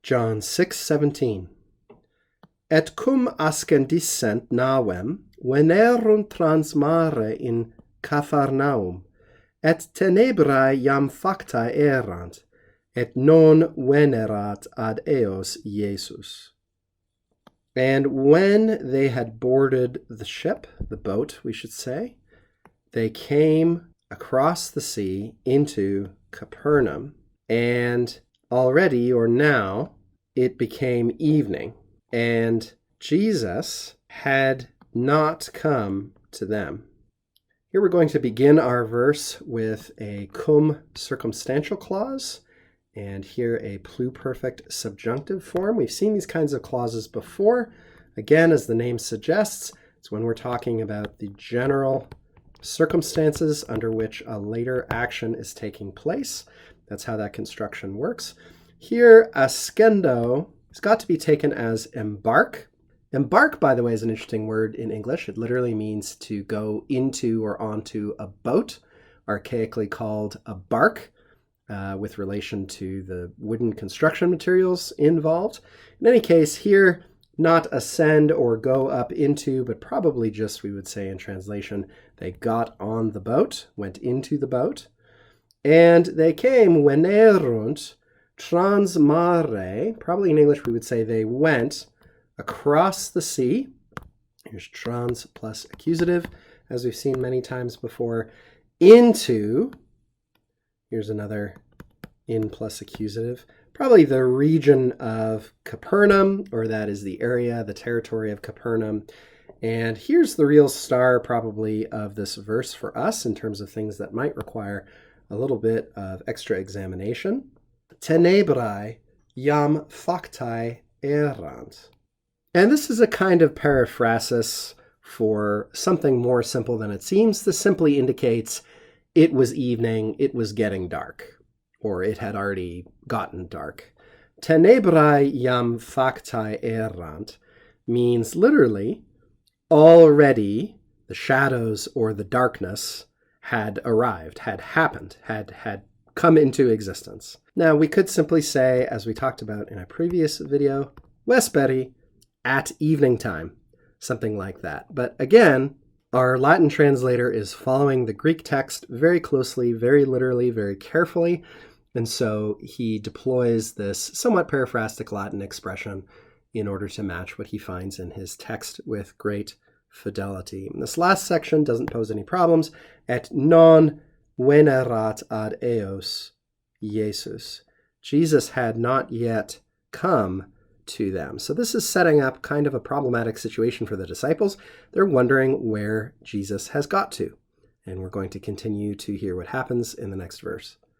John 6:17. Et cum ascendissent navem, venerunt trans mare in Capharnaum, et tenebrae iam factae erant, et non venerat ad eos Iesus. And when they had boarded the ship, the boat, we should say, they came across the sea into Capernaum, and already, or now, it became evening, and Jesus had not come to them. Here we're going to begin our verse with a cum circumstantial clause, and here a pluperfect subjunctive form. We've seen these kinds of clauses before. Again, as the name suggests, it's when we're talking about the general circumstances under which a later action is taking place. That's how that construction works. Here, ascendo has got to be taken as embark. Embark, by the way, is an interesting word in English. It literally means to go into or onto a boat, archaically called a bark, with relation to the wooden construction materials involved. In any case, here, not ascend or go up into, but probably just, we would say in translation, they got on the boat, went into the boat, and they came, venerunt trans mare, probably in English we would say they went across the sea. Here's trans plus accusative, as we've seen many times before, into, here's another in plus accusative, probably the region of Capernaum, or that is the area, the territory of Capernaum. And here's the real star probably of this verse for us in terms of things that might require a little bit of extra examination. Tenebrae iam factae erant. And this is a kind of periphrasis for something more simple than it seems. This simply indicates it was evening, it was getting dark, or it had already gotten dark. Tenebrae iam factae erant means literally already the shadows or the darkness had arrived, had happened, had come into existence. Now, we could simply say, as we talked about in a previous video, vesperi, at evening time, something like that. But again, our Latin translator is following the Greek text very closely, very literally, very carefully, and so he deploys this somewhat paraphrastic Latin expression in order to match what he finds in his text with great fidelity. And this last section doesn't pose any problems. Et non venerat ad eos Iesus. Jesus had not yet come to them. So this is setting up kind of a problematic situation for the disciples. They're wondering where Jesus has got to. And we're going to continue to hear what happens in the next verse.